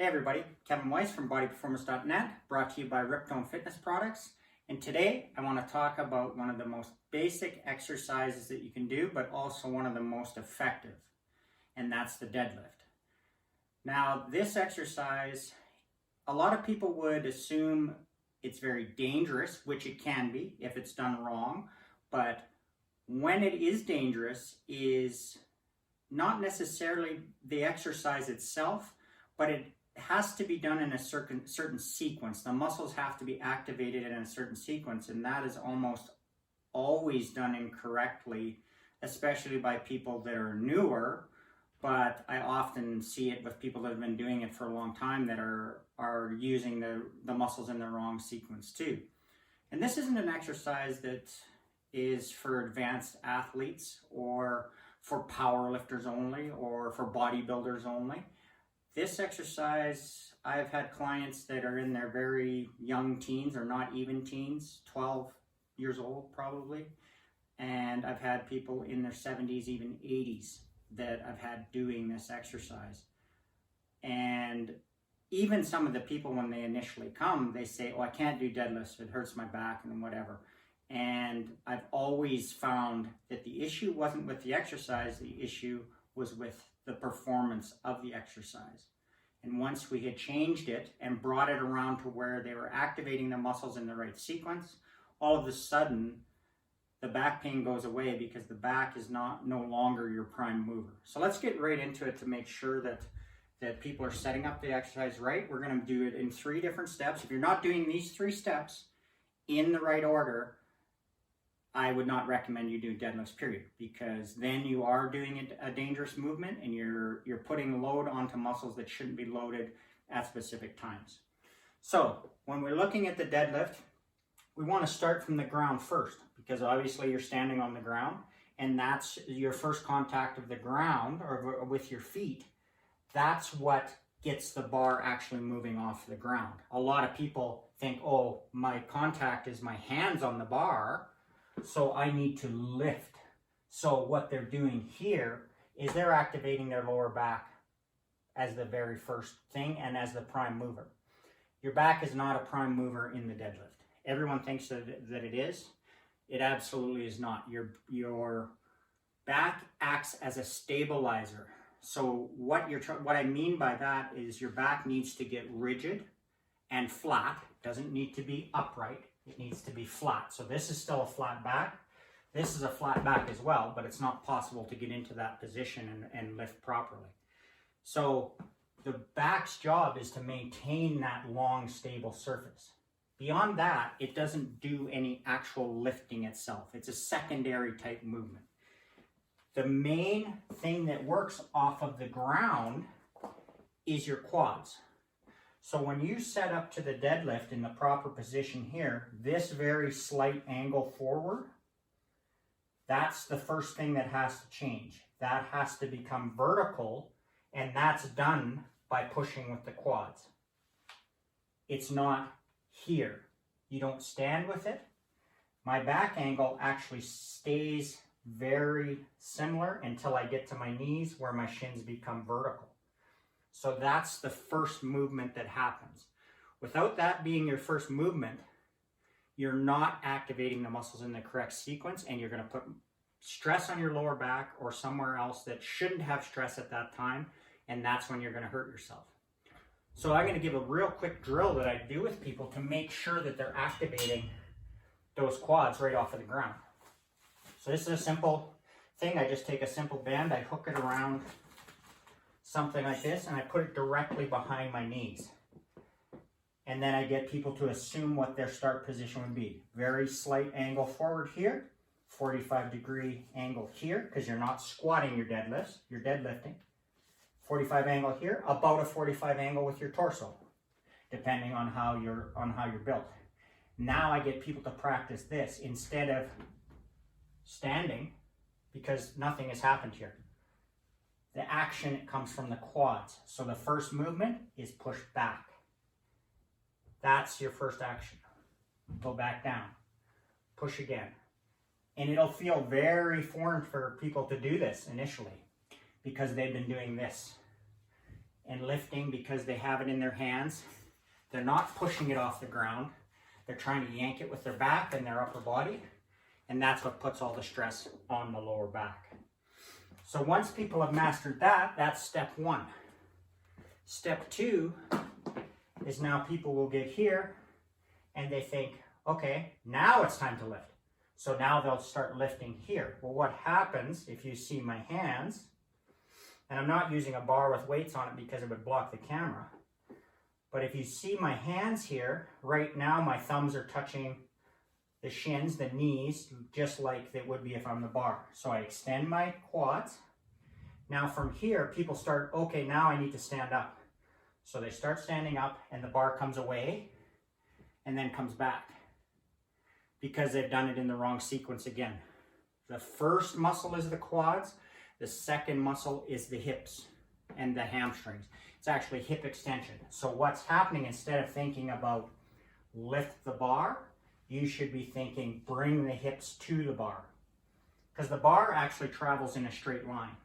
Hey everybody, Kevin Weiss from bodyperformance.net, brought to you by Riptone Fitness Products. And today I want to talk about one of the most basic exercises that you can do, but also one of the most effective, and that's the deadlift. Now, this exercise, a lot of people would assume it's very dangerous, which it can be if it's done wrong, but when it is dangerous is not necessarily the exercise itself, but it has to be done in a certain sequence. The muscles have to be activated in a certain sequence, and that is almost always done incorrectly, especially by people that are newer, but I often see it with people that have been doing it for a long time that are using the muscles in the wrong sequence too. And this isn't an exercise that is for advanced athletes or for powerlifters only or for bodybuilders only. This exercise, I've had clients that are in their very young teens or not even teens, 12 years old probably, and I've had people in their 70s, even 80s that I've had doing this exercise. And even some of the people, when they initially come, they say, oh, I can't do deadlifts, it hurts my back and whatever. And I've always found that the issue wasn't with the exercise, the issue was with the performance of the exercise. And once we had changed it and brought it around to where they were activating the muscles in the right sequence, all of a sudden the back pain goes away because the back is no longer your prime mover. So let's get right into it to make sure that people are setting up the exercise right. We're going to do it in 3 different steps. If you're not doing these 3 steps in the right order, I would not recommend you do deadlifts, period, because then you are doing a dangerous movement and you're putting load onto muscles that shouldn't be loaded at specific times. So when we're looking at the deadlift, we want to start from the ground first, because obviously you're standing on the ground and that's your first contact of the ground or with your feet. That's what gets the bar actually moving off the ground. A lot of people think, oh, my contact is my hands on the bar, so I need to lift. So what they're doing here is they're activating their lower back as the very first thing and as the prime mover. Your back is not a prime mover in the deadlift. Everyone thinks that it is. It absolutely is not. Your back acts as a stabilizer. So what I mean by that is your back needs to get rigid and flat. It doesn't need to be upright. It needs to be flat. So this is still a flat back. This is a flat back as well, but it's not possible to get into that position and lift properly. So the back's job is to maintain that long, stable surface. Beyond that, it doesn't do any actual lifting itself. It's a secondary type movement. The main thing that works off of the ground is your quads. So when you set up to the deadlift in the proper position here, this very slight angle forward, that's the first thing that has to change. That has to become vertical, and that's done by pushing with the quads. It's not here. You don't stand with it. My back angle actually stays very similar until I get to my knees where my shins become vertical. So that's the first movement that happens. Without that being your first movement, you're not activating the muscles in the correct sequence, and you're going to put stress on your lower back or somewhere else that shouldn't have stress at that time, and that's when you're going to hurt yourself. So I'm going to give a real quick drill that I do with people to make sure that they're activating those quads right off of the ground. So this is a simple thing. I just take a simple band, I hook it around something like this, and I put it directly behind my knees. And then I get people to assume what their start position would be. Very slight angle forward here, 45-degree angle here, because you're not squatting your deadlifts, you're deadlifting. 45 angle here, about a 45 angle with your torso, depending on how you're built. Now I get people to practice this instead of standing, because nothing has happened here. The action comes from the quads. So the first movement is push back. That's your first action. Go back down. Push again. And it'll feel very foreign for people to do this initially because they've been doing this. and lifting because they have it in their hands. They're not pushing it off the ground. They're trying to yank it with their back and their upper body. And that's what puts all the stress on the lower back. So once people have mastered that, that's step one. Step two is now people will get here and they think, okay, now it's time to lift. So now they'll start lifting here. Well, what happens if you see my hands, and I'm not using a bar with weights on it because it would block the camera, but if you see my hands here, right now my thumbs are touching the shins, the knees, just like they would be if I'm the bar. So I extend my quads. Now from here, people start, okay, now I need to stand up. So they start standing up and the bar comes away and then comes back because they've done it in the wrong sequence again. The first muscle is the quads. The second muscle is the hips and the hamstrings. It's actually hip extension. So what's happening, instead of thinking about lift the bar, you should be thinking bring the hips to the bar, because the bar actually travels in a straight line.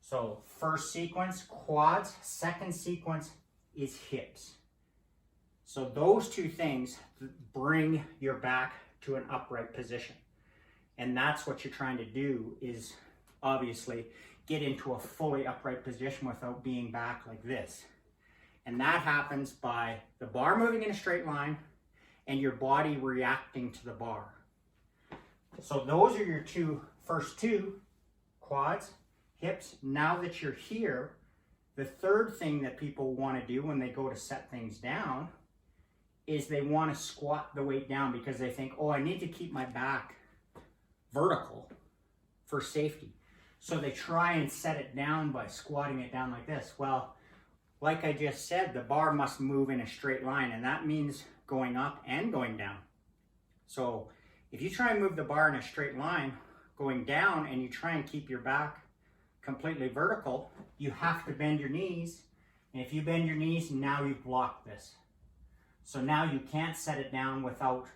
So first sequence, quads. Second sequence is hips. So those two things bring your back to an upright position. And that's what you're trying to do, is obviously get into a fully upright position without being back like this. And that happens by the bar moving in a straight line and your body reacting to the bar. So those are your first two, quads, hips. Now that you're here, the third thing that people want to do when they go to set things down is they want to squat the weight down because they think, oh, I need to keep my back vertical for safety. So they try and set it down by squatting it down like this. Well, like I just said, the bar must move in a straight line, and that means going up and going down. So if you try and move the bar in a straight line going down and you try and keep your back completely vertical, you have to bend your knees. And if you bend your knees, now you've blocked this. So now you can't set it down without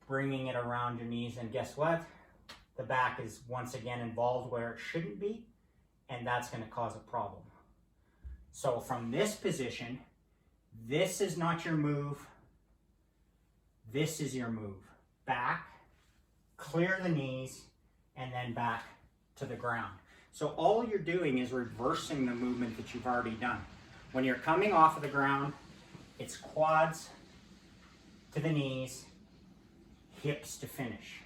bringing it around your knees. And guess what? The back is once again involved where it shouldn't be, and that's going to cause a problem. So from this position, this is not your move. This is your move. Back, clear the knees, and then back to the ground. So all you're doing is reversing the movement that you've already done. When you're coming off of the ground, it's quads to the knees, hips to finish.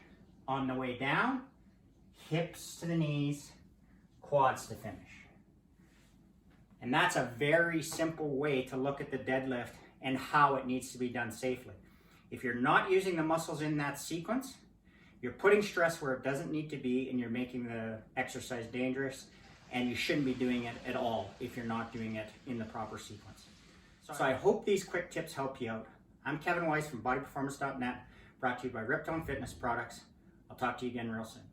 On the way down, hips to the knees, quads to finish. And that's a very simple way to look at the deadlift and how it needs to be done safely. If you're not using the muscles in that sequence, you're putting stress where it doesn't need to be, and you're making the exercise dangerous, and you shouldn't be doing it at all if you're not doing it in the proper sequence. So I hope these quick tips help you out. I'm Kevin Weiss from bodyperformance.net, brought to you by Riptone Fitness Products. I'll talk to you again real soon.